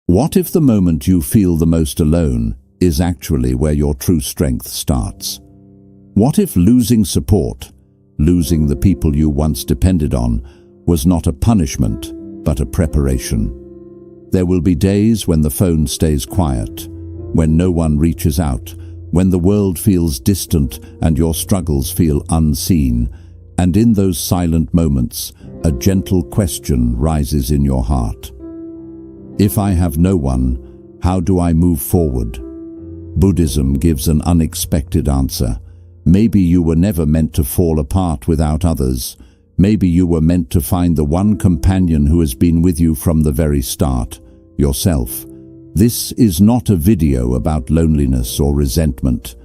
What if the moment you feel the most alone is actually where your true strength starts? What if losing support, losing the people you once depended on, was not a punishment, but a preparation? There will be days when the phone stays quiet, when no one reaches out, when the world feels distant and your struggles feel unseen, and in those silent moments, a gentle question rises in your heart. If I have no one, how do I move forward? Buddhism gives an unexpected answer. Maybe you were never meant to fall apart without others. Maybe you were meant to find the one companion who has been with you from the very start, yourself. This is not a video about loneliness or resentment.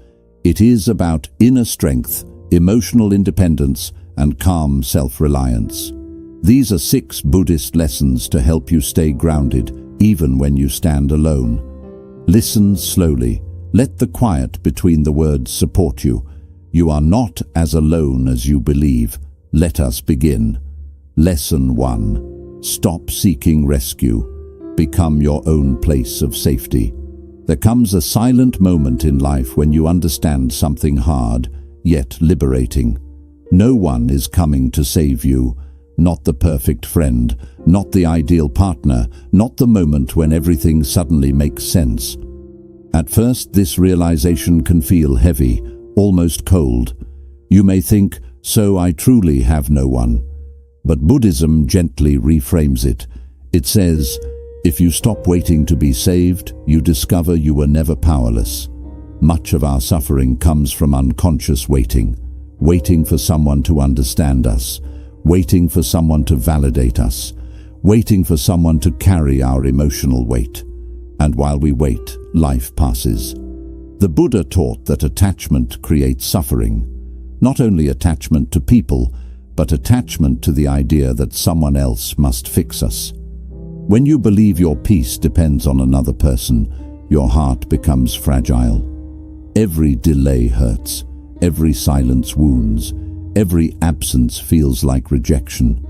It is about inner strength, emotional independence, and calm self-reliance. These are 6 Buddhist lessons to help you stay grounded, even when you stand alone. Listen slowly. Let the quiet between the words support you. You are not as alone as you believe. Let us begin. Lesson 1. Stop seeking rescue. Become your own place of safety. There comes a silent moment in life when you understand something hard, yet liberating. No one is coming to save you. Not the perfect friend, not the ideal partner, not the moment when everything suddenly makes sense. At first, this realization can feel heavy, almost cold. You may think, so I truly have no one. But Buddhism gently reframes it. It says, if you stop waiting to be saved, you discover you were never powerless. Much of our suffering comes from unconscious waiting for someone to understand us, waiting for someone to validate us, waiting for someone to carry our emotional weight. And while we wait, life passes. The Buddha taught that attachment creates suffering. Not only attachment to people, but attachment to the idea that someone else must fix us. When you believe your peace depends on another person, your heart becomes fragile. Every delay hurts, every silence wounds, every absence feels like rejection.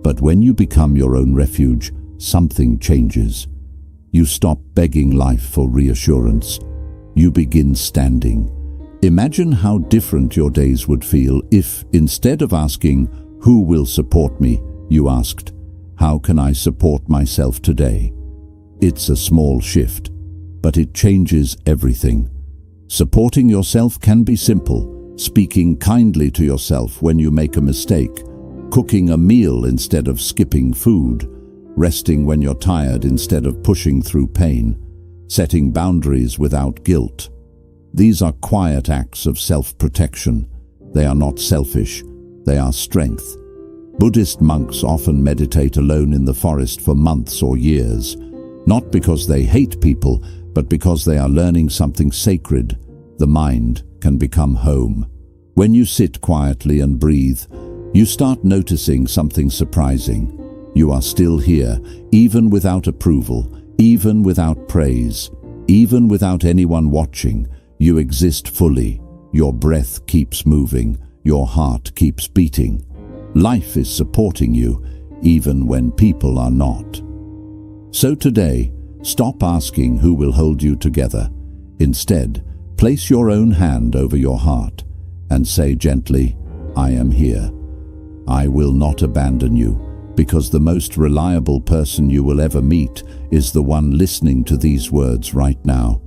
But when you become your own refuge, something changes. You stop begging life for reassurance. You begin standing. Imagine how different your days would feel if, instead of asking, "Who will support me?" you asked, "How can I support myself today?" It's a small shift, but it changes everything. Supporting yourself can be simple. Speaking kindly to yourself when you make a mistake, cooking a meal instead of skipping food, resting when you're tired instead of pushing through pain, setting boundaries without guilt. These are quiet acts of self-protection. They are not selfish, they are strength. Buddhist monks often meditate alone in the forest for months or years, not because they hate people, but because they are learning something sacred. The mind can become home. When you sit quietly and breathe, you start noticing something surprising. You are still here, even without approval, even without praise, even without anyone watching. You exist fully. Your breath keeps moving. Your heart keeps beating. Life is supporting you, even when people are not. So today, stop asking who will hold you together. Instead, place your own hand over your heart and say gently, "I am here. I will not abandon you," because the most reliable person you will ever meet is the one listening to these words right now.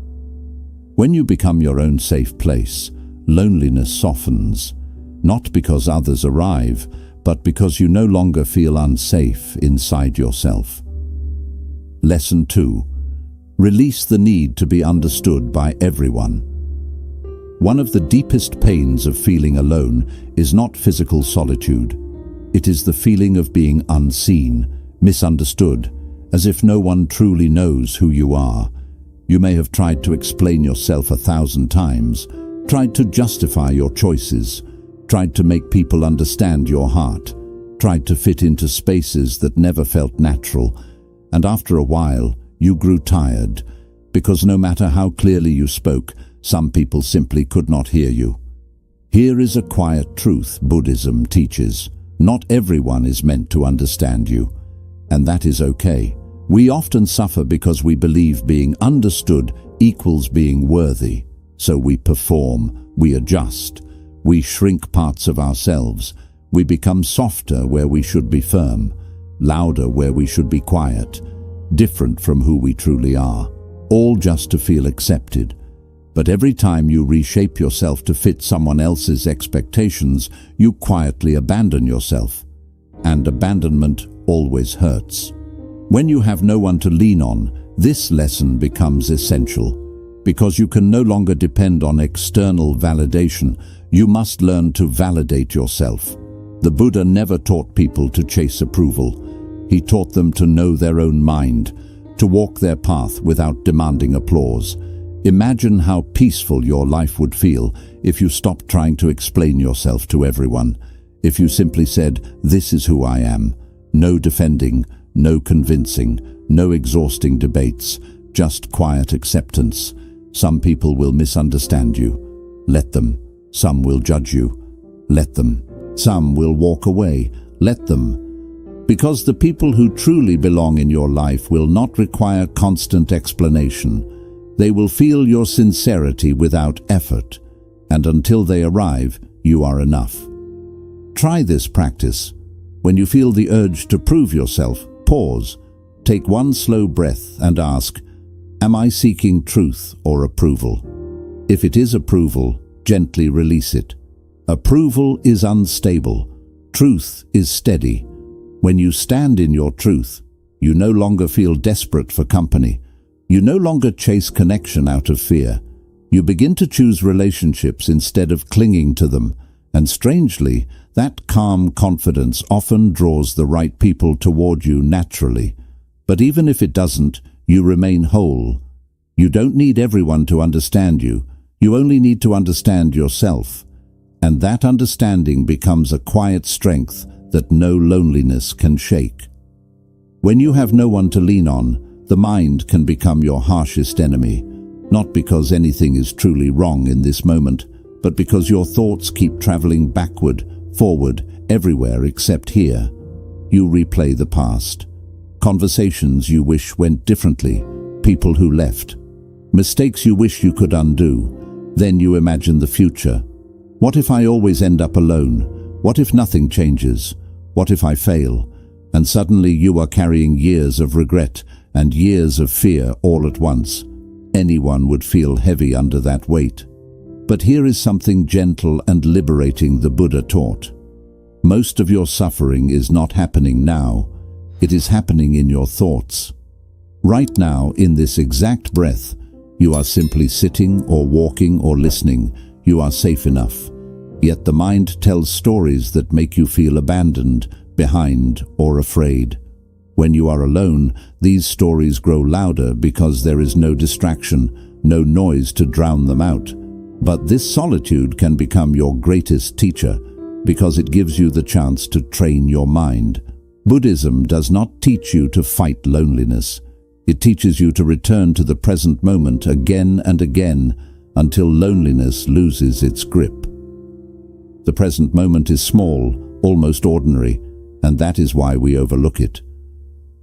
When you become your own safe place, loneliness softens, not because others arrive, but because you no longer feel unsafe inside yourself. Lesson 2. Release the need to be understood by everyone. One of the deepest pains of feeling alone is not physical solitude. It is the feeling of being unseen, misunderstood, as if no one truly knows who you are. You may have tried to explain yourself 1,000 times, tried to justify your choices, tried to make people understand your heart, tried to fit into spaces that never felt natural, and after a while, you grew tired, because no matter how clearly you spoke, some people simply could not hear you. Here is a quiet truth Buddhism teaches. Not everyone is meant to understand you, and that is okay. We often suffer because we believe being understood equals being worthy. So we perform, we adjust, we shrink parts of ourselves, we become softer where we should be firm, louder where we should be quiet, different from who we truly are, all just to feel accepted. But every time you reshape yourself to fit someone else's expectations, you quietly abandon yourself. And abandonment always hurts. When you have no one to lean on, this lesson becomes essential. Because you can no longer depend on external validation, you must learn to validate yourself. The Buddha never taught people to chase approval. He taught them to know their own mind, to walk their path without demanding applause. Imagine how peaceful your life would feel if you stopped trying to explain yourself to everyone. If you simply said, "This is who I am." No defending, no convincing, no exhausting debates, just quiet acceptance. Some people will misunderstand you. Let them. Some will judge you. Let them. Some will walk away. Let them. Because the people who truly belong in your life will not require constant explanation. They will feel your sincerity without effort, and until they arrive, you are enough. Try this practice. When you feel the urge to prove yourself, pause, take one slow breath and ask, "Am I seeking truth or approval?" If it is approval, gently release it. Approval is unstable. Truth is steady. When you stand in your truth, you no longer feel desperate for company. You no longer chase connection out of fear. You begin to choose relationships instead of clinging to them. And strangely, that calm confidence often draws the right people toward you naturally. But even if it doesn't, you remain whole. You don't need everyone to understand you. You only need to understand yourself. And that understanding becomes a quiet strength that no loneliness can shake. When you have no one to lean on, the mind can become your harshest enemy, not because anything is truly wrong in this moment, but because your thoughts keep traveling backward, forward, everywhere except here. You replay the past. Conversations you wish went differently, people who left, mistakes you wish you could undo. Then you imagine the future. What if I always end up alone? What if nothing changes? What if I fail? And suddenly you are carrying years of regret and years of fear all at once. Anyone would feel heavy under that weight. But here is something gentle and liberating the Buddha taught. Most of your suffering is not happening now. It is happening in your thoughts. Right now, in this exact breath, you are simply sitting or walking or listening. You are safe enough. Yet the mind tells stories that make you feel abandoned, behind, or afraid. When you are alone, these stories grow louder because there is no distraction, no noise to drown them out. But this solitude can become your greatest teacher because it gives you the chance to train your mind. Buddhism does not teach you to fight loneliness. It teaches you to return to the present moment again and again until loneliness loses its grip. The present moment is small, almost ordinary, and that is why we overlook it.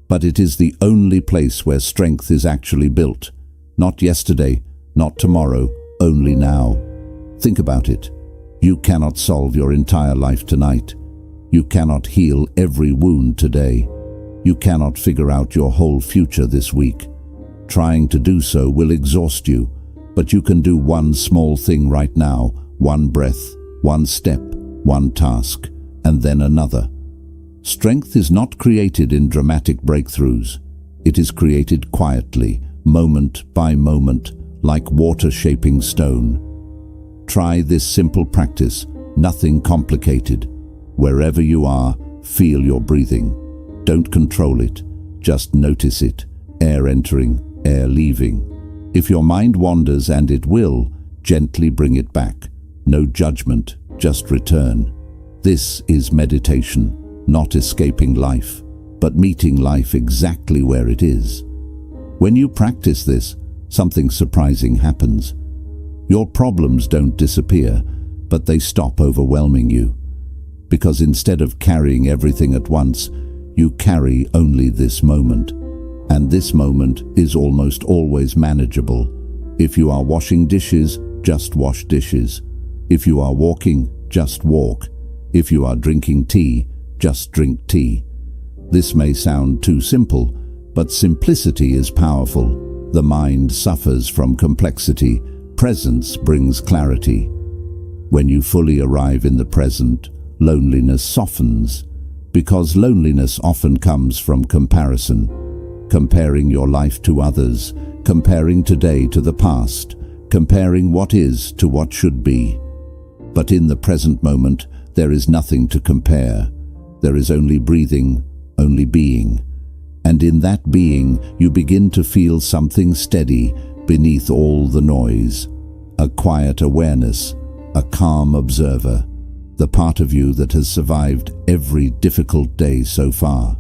But it is the only place where strength is actually built. Not yesterday, not tomorrow, only now. Think about it. You cannot solve your entire life tonight. You cannot heal every wound today. You cannot figure out your whole future this week. Trying to do so will exhaust you, but you can do one small thing right now, one breath, one step, one task, and then another. Strength is not created in dramatic breakthroughs. It is created quietly, moment by moment, like water shaping stone. Try this simple practice, nothing complicated. Wherever you are, feel your breathing. Don't control it, just notice it, air entering, air leaving. If your mind wanders, and it will, gently bring it back. No judgment, just return. This is meditation, not escaping life, but meeting life exactly where it is. When you practice this, something surprising happens. Your problems don't disappear, but they stop overwhelming you. Because instead of carrying everything at once, you carry only this moment. And this moment is almost always manageable. If you are washing dishes, just wash dishes. If you are walking, just walk. If you are drinking tea, just drink tea. This may sound too simple, but simplicity is powerful. The mind suffers from complexity. Presence brings clarity. When you fully arrive in the present, loneliness softens, because loneliness often comes from comparison. Comparing your life to others, comparing today to the past, comparing what is to what should be. But in the present moment, there is nothing to compare. There is only breathing, only being. And in that being, you begin to feel something steady beneath all the noise. A quiet awareness, a calm observer, the part of you that has survived every difficult day so far.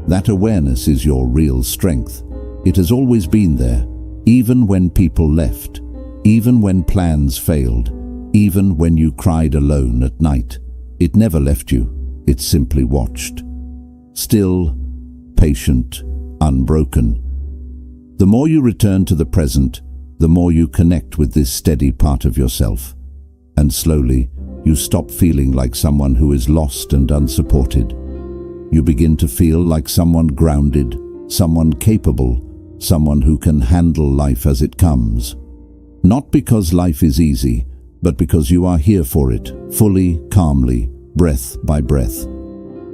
That awareness is your real strength. It has always been there, even when people left, even when plans failed, even when you cried alone at night. It never left you, it simply watched. Still, patient, unbroken. The more you return to the present, the more you connect with this steady part of yourself. And slowly, you stop feeling like someone who is lost and unsupported. You begin to feel like someone grounded, someone capable, someone who can handle life as it comes. Not because life is easy, but because you are here for it, fully, calmly, breath by breath.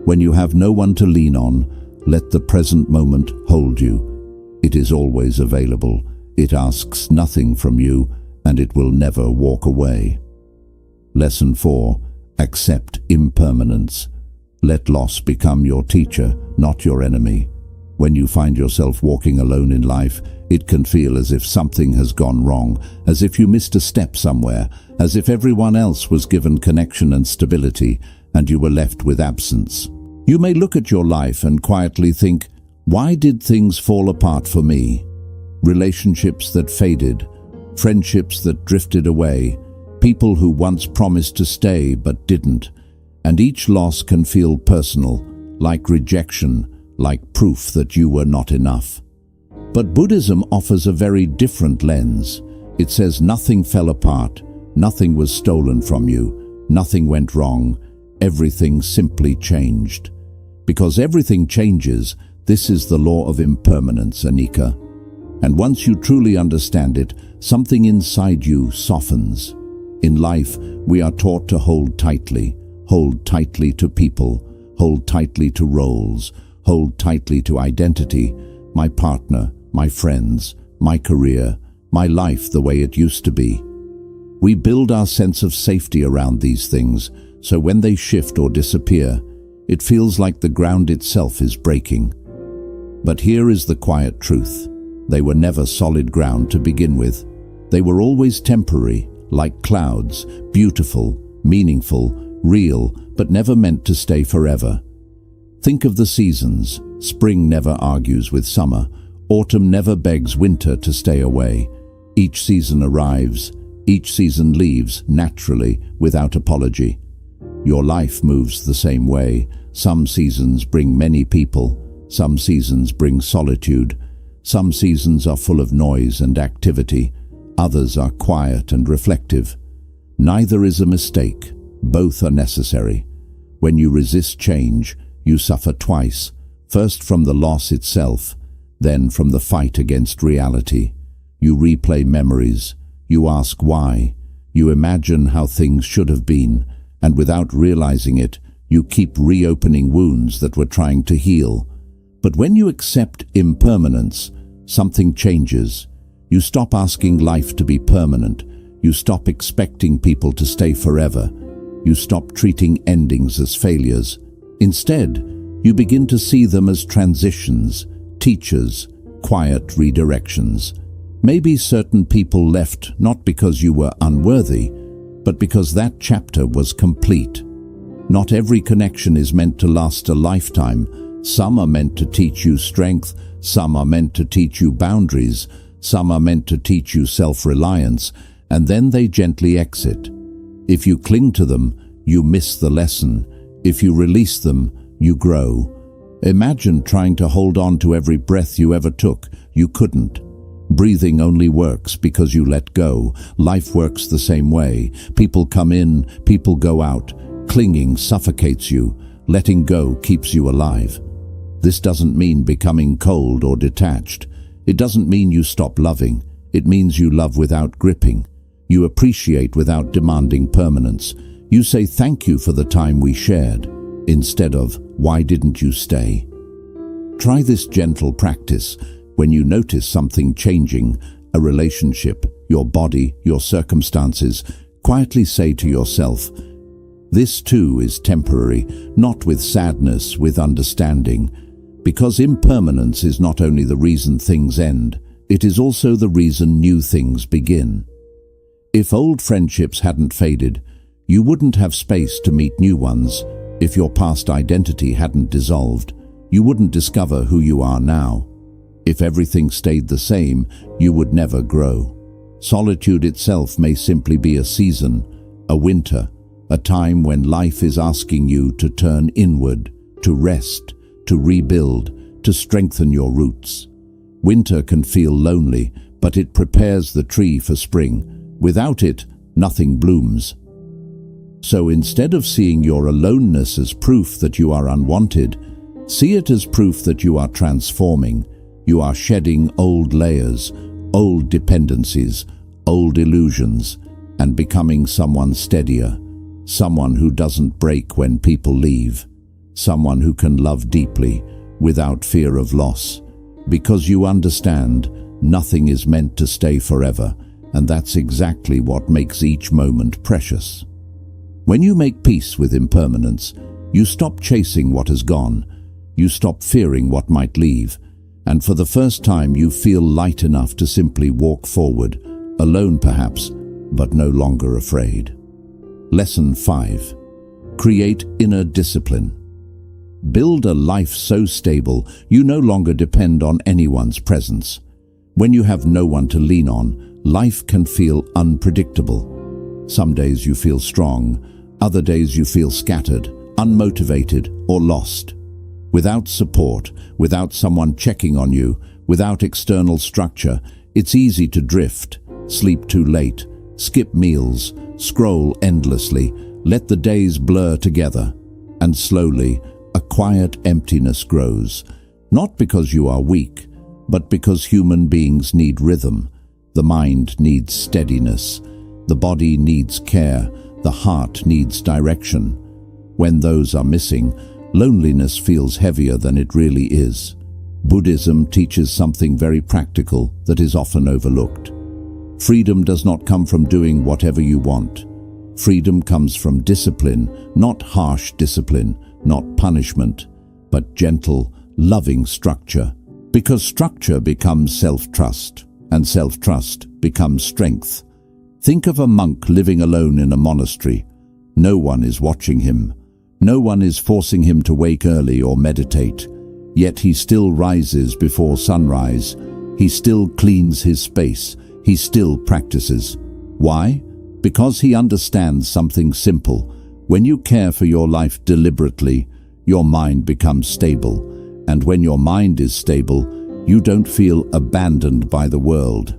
When you have no one to lean on, let the present moment hold you. It is always available. It asks nothing from you, and it will never walk away. Lesson 4. Accept impermanence. Let loss become your teacher, not your enemy. When you find yourself walking alone in life, it can feel as if something has gone wrong, as if you missed a step somewhere, as if everyone else was given connection and stability, and you were left with absence. You may look at your life and quietly think, why did things fall apart for me? Relationships that faded, friendships that drifted away, people who once promised to stay but didn't. And each loss can feel personal, like rejection, like proof that you were not enough. But Buddhism offers a very different lens. It says nothing fell apart, nothing was stolen from you, nothing went wrong, everything simply changed. Because everything changes, this is the law of impermanence, Anika. And once you truly understand it, something inside you softens. In life, we are taught to hold tightly to people, hold tightly to roles, hold tightly to identity, my partner, my friends, my career, my life the way it used to be. We build our sense of safety around these things, so when they shift or disappear, it feels like the ground itself is breaking. But here is the quiet truth. They were never solid ground to begin with. They were always temporary, like clouds, beautiful, meaningful, real, but never meant to stay forever. Think of the seasons. Spring never argues with summer. Autumn never begs winter to stay away. Each season arrives. Each season leaves, naturally, without apology. Your life moves the same way. Some seasons bring many people. Some seasons bring solitude. Some seasons are full of noise and activity. Others are quiet and reflective. Neither is a mistake. Both are necessary. When you resist change, you suffer twice, first from the loss itself, then from the fight against reality. You replay memories. You ask why. You imagine how things should have been, and without realizing it, you keep reopening wounds that were trying to heal. But when you accept impermanence, something changes. You stop asking life to be permanent. You stop expecting people to stay forever. You stop treating endings as failures. Instead, you begin to see them as transitions, teachers, quiet redirections. Maybe certain people left not because you were unworthy, but because that chapter was complete. Not every connection is meant to last a lifetime. Some are meant to teach you strength, some are meant to teach you boundaries, some are meant to teach you self-reliance, and then they gently exit. If you cling to them, you miss the lesson. If you release them, you grow. Imagine trying to hold on to every breath you ever took. You couldn't. Breathing only works because you let go. Life works the same way. People come in, people go out. Clinging suffocates you. Letting go keeps you alive. This doesn't mean becoming cold or detached. It doesn't mean you stop loving. It means you love without gripping. You appreciate without demanding permanence. You say thank you for the time we shared, instead of why didn't you stay? Try this gentle practice. When you notice something changing, a relationship, your body, your circumstances, quietly say to yourself, this too is temporary, not with sadness, with understanding. Because impermanence is not only the reason things end, it is also the reason new things begin. If old friendships hadn't faded, you wouldn't have space to meet new ones. If your past identity hadn't dissolved, you wouldn't discover who you are now. If everything stayed the same, you would never grow. Solitude itself may simply be a season, a winter, a time when life is asking you to turn inward, to rest, to rebuild, to strengthen your roots. Winter can feel lonely, but it prepares the tree for spring. Without it, nothing blooms. So instead of seeing your aloneness as proof that you are unwanted, see it as proof that you are transforming. You are shedding old layers, old dependencies, old illusions, and becoming someone steadier, someone who doesn't break when people leave, someone who can love deeply without fear of loss, because you understand nothing is meant to stay forever, and that's exactly what makes each moment precious. When you make peace with impermanence, you stop chasing what has gone, you stop fearing what might leave, and for the first time you feel light enough to simply walk forward, alone perhaps, but no longer afraid. Lesson 5. Create inner discipline. Build a life so stable you no longer depend on anyone's presence. When you have no one to lean on, life can feel unpredictable. Some days you feel strong, other days you feel scattered, unmotivated, or lost. Without support, without someone checking on you, without external structure, it's easy to drift, sleep too late, skip meals, scroll endlessly, let the days blur together, and slowly, a quiet emptiness grows, not because you are weak, but because human beings need rhythm. The mind needs steadiness, the body needs care, the heart needs direction. When those are missing, loneliness feels heavier than it really is. Buddhism teaches something very practical that is often overlooked. Freedom does not come from doing whatever you want. Freedom comes from discipline, not harsh discipline, not punishment, but gentle, loving structure. Because structure becomes self-trust, and self-trust becomes strength. Think of a monk living alone in a monastery. No one is watching him. No one is forcing him to wake early or meditate. Yet he still rises before sunrise. He still cleans his space. He still practices. Why? Because he understands something simple. When you care for your life deliberately, your mind becomes stable. And when your mind is stable, you don't feel abandoned by the world.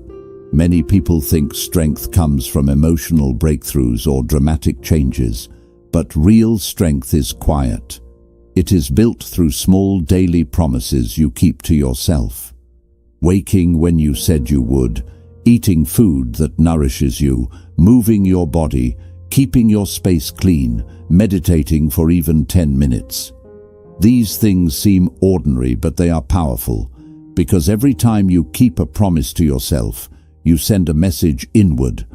Many people think strength comes from emotional breakthroughs or dramatic changes, but real strength is quiet. It is built through small daily promises you keep to yourself. Waking when you said you would, eating food that nourishes you, moving your body, keeping your space clean, meditating for even 10 minutes. These things seem ordinary, but they are powerful, because every time you keep a promise to yourself, you send a message inward.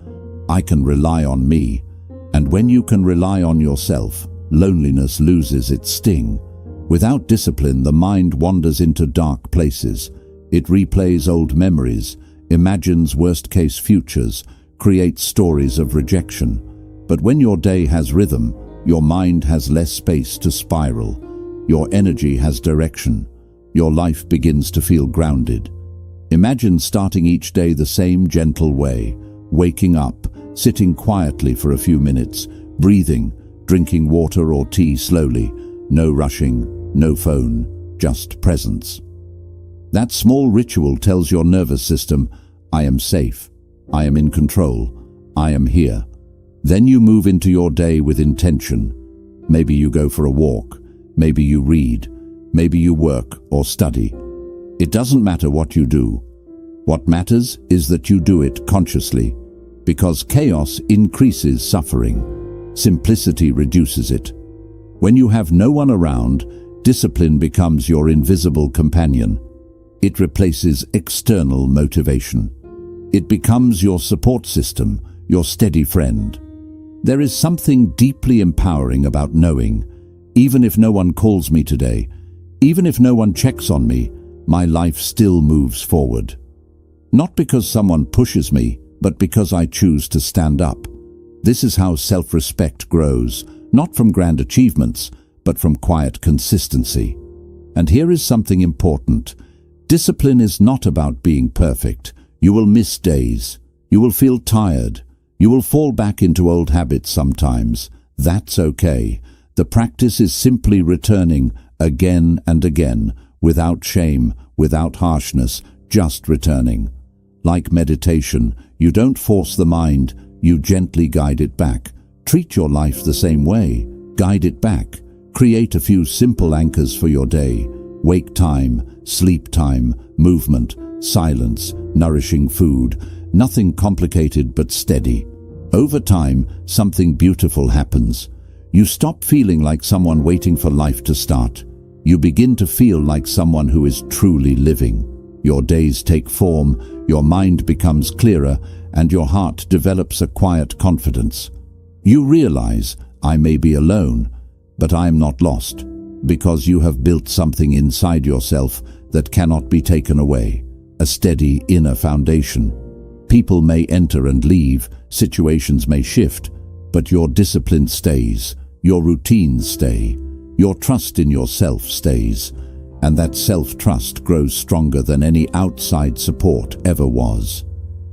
I can rely on me. And when you can rely on yourself, loneliness loses its sting. Without discipline, the mind wanders into dark places. It replays old memories, imagines worst-case futures, creates stories of rejection. But when your day has rhythm, your mind has less space to spiral. Your energy has direction. Your life begins to feel grounded. Imagine starting each day the same gentle way, waking up, sitting quietly for a few minutes, breathing, drinking water or tea slowly, no rushing, no phone, just presence. That small ritual tells your nervous system, I am safe, I am in control, I am here. Then you move into your day with intention. Maybe you go for a walk, maybe you read, maybe you work or study. It doesn't matter what you do. What matters is that you do it consciously, because chaos increases suffering. Simplicity reduces it. When you have no one around, discipline becomes your invisible companion. It replaces external motivation. It becomes your support system, your steady friend. There is something deeply empowering about knowing, even if no one calls me today, even if no one checks on me, my life still moves forward. Not because someone pushes me, but because I choose to stand up. This is how self-respect grows, not from grand achievements, but from quiet consistency. And here is something important. Discipline is not about being perfect. You will miss days. You will feel tired. You will fall back into old habits sometimes. That's okay. The practice is simply returning again and again, without shame, without harshness, just returning. Like meditation, you don't force the mind, you gently guide it back. Treat your life the same way. Guide it back. Create a few simple anchors for your day. Wake time, sleep time, movement, silence, nourishing food. Nothing complicated but steady. Over time, something beautiful happens. You stop feeling like someone waiting for life to start. You begin to feel like someone who is truly living. Your days take form, your mind becomes clearer, and your heart develops a quiet confidence. You realize, I may be alone, but I am not lost, because you have built something inside yourself that cannot be taken away, a steady inner foundation. People may enter and leave, situations may shift, but your discipline stays, your routines stay, your trust in yourself stays, and that self-trust grows stronger than any outside support ever was.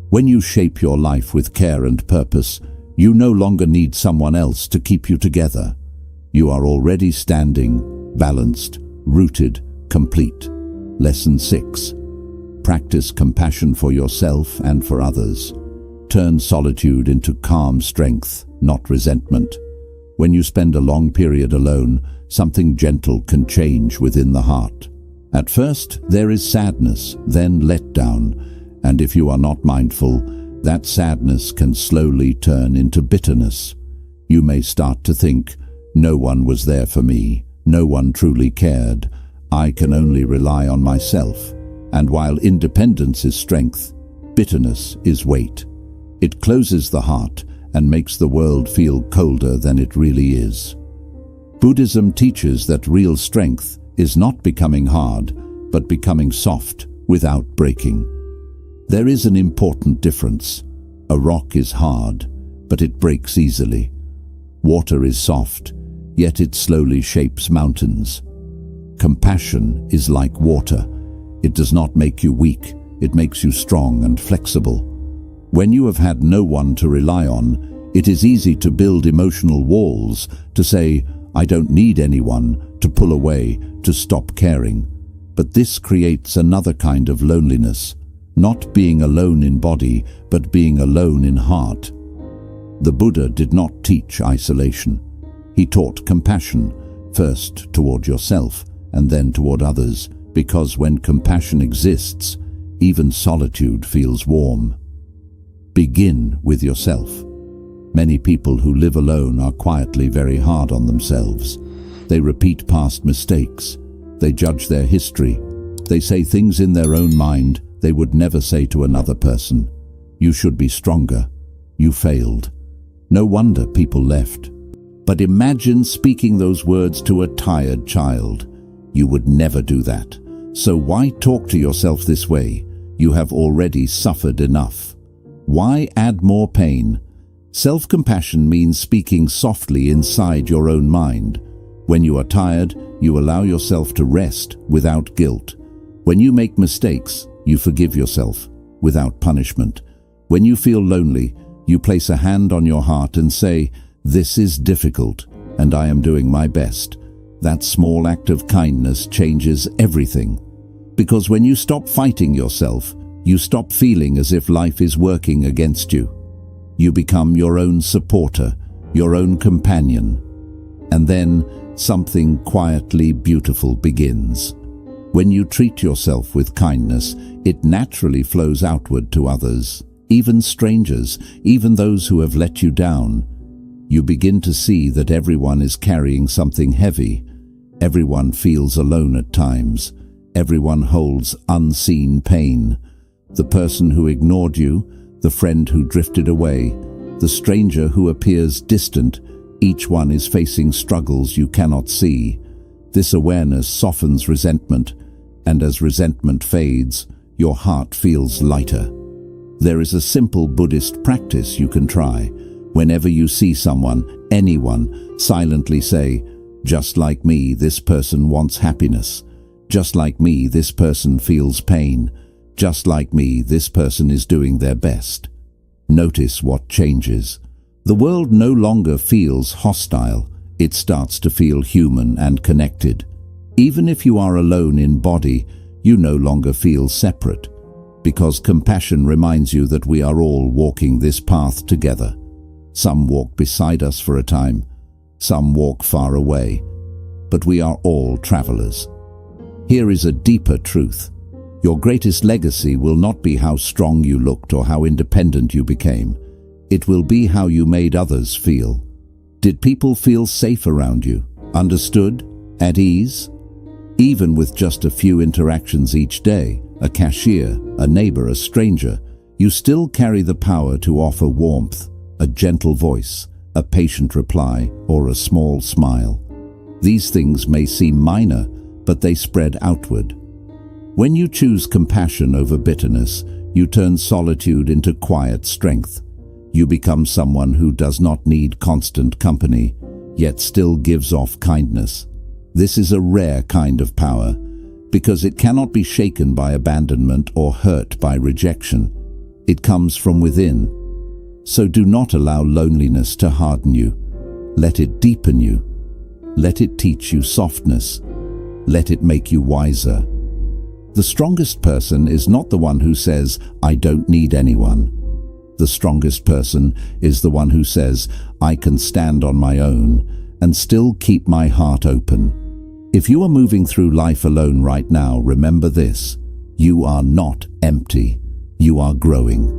When you shape your life with care and purpose, you no longer need someone else to keep you together. You are already standing, balanced, rooted, complete. Lesson 6. Practice compassion for yourself and for others. Turn solitude into calm strength, not resentment. When you spend a long period alone, something gentle can change within the heart. At first, there is sadness, then letdown, and if you are not mindful, that sadness can slowly turn into bitterness. You may start to think, no one was there for me, no one truly cared, I can only rely on myself. And while independence is strength, bitterness is weight. It closes the heart and makes the world feel colder than it really is. Buddhism teaches that real strength is not becoming hard, but becoming soft without breaking. There is an important difference. A rock is hard, but it breaks easily. Water is soft, yet it slowly shapes mountains. Compassion is like water. It does not make you weak, it makes you strong and flexible. When you have had no one to rely on, it is easy to build emotional walls, to say, I don't need anyone, to pull away, to stop caring. But this creates another kind of loneliness, not being alone in body, but being alone in heart. The Buddha did not teach isolation. He taught compassion, first toward yourself and then toward others, because when compassion exists, even solitude feels warm. Begin with yourself. Many people who live alone are quietly very hard on themselves. They repeat past mistakes. They judge their history. They say things in their own mind they would never say to another person. You should be stronger. You failed. No wonder people left. But imagine speaking those words to a tired child. You would never do that. So why talk to yourself this way? You have already suffered enough. Why add more pain? Self-compassion means speaking softly inside your own mind. When you are tired, you allow yourself to rest without guilt. When you make mistakes, you forgive yourself without punishment. When you feel lonely, you place a hand on your heart and say, this is difficult, and I am doing my best. That small act of kindness changes everything. Because when you stop fighting yourself, you stop feeling as if life is working against you. You become your own supporter, your own companion. And then something quietly beautiful begins. When you treat yourself with kindness, it naturally flows outward to others, even strangers, even those who have let you down. You begin to see that everyone is carrying something heavy. Everyone feels alone at times. Everyone holds unseen pain. The person who ignored you, the friend who drifted away, the stranger who appears distant, each one is facing struggles you cannot see. This awareness softens resentment, and as resentment fades, your heart feels lighter. There is a simple Buddhist practice you can try. Whenever you see someone, anyone, silently say, "Just like me, this person wants happiness. Just like me, this person feels pain. Just like me, this person is doing their best." Notice what changes. The world no longer feels hostile. It starts to feel human and connected. Even if you are alone in body, you no longer feel separate, because compassion reminds you that we are all walking this path together. Some walk beside us for a time, some walk far away, but we are all travelers. Here is a deeper truth. Your greatest legacy will not be how strong you looked or how independent you became. It will be how you made others feel. Did people feel safe around you, understood, at ease? Even with just a few interactions each day, a cashier, a neighbor, a stranger, you still carry the power to offer warmth, a gentle voice, a patient reply, or a small smile. These things may seem minor, but they spread outward. When you choose compassion over bitterness, you turn solitude into quiet strength. You become someone who does not need constant company, yet still gives off kindness. This is a rare kind of power, because it cannot be shaken by abandonment or hurt by rejection. It comes from within. So do not allow loneliness to harden you. Let it deepen you. Let it teach you softness. Let it make you wiser. The strongest person is not the one who says, "I don't need anyone." The strongest person is the one who says, "I can stand on my own and still keep my heart open." If you are moving through life alone right now, remember this: you are not empty. You are growing.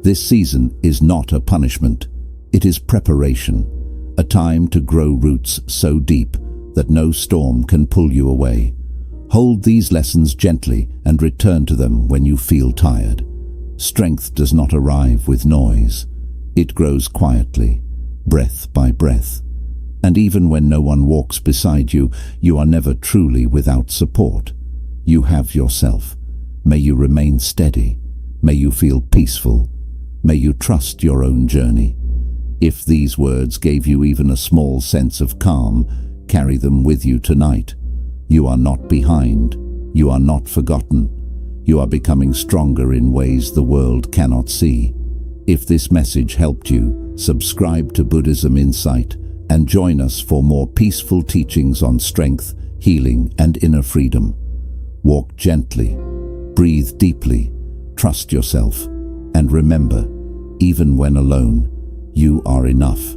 This season is not a punishment. It is preparation, a time to grow roots so deep that no storm can pull you away. Hold these lessons gently and return to them when you feel tired. Strength does not arrive with noise. It grows quietly, breath by breath. And even when no one walks beside you, you are never truly without support. You have yourself. May you remain steady. May you feel peaceful. May you trust your own journey. If these words gave you even a small sense of calm, carry them with you tonight. You are not behind. You are not forgotten. You are becoming stronger in ways the world cannot see. If this message helped you, subscribe to Buddhism Insight and join us for more peaceful teachings on strength, healing, and inner freedom. Walk gently, breathe deeply, trust yourself, and remember, even when alone, you are enough.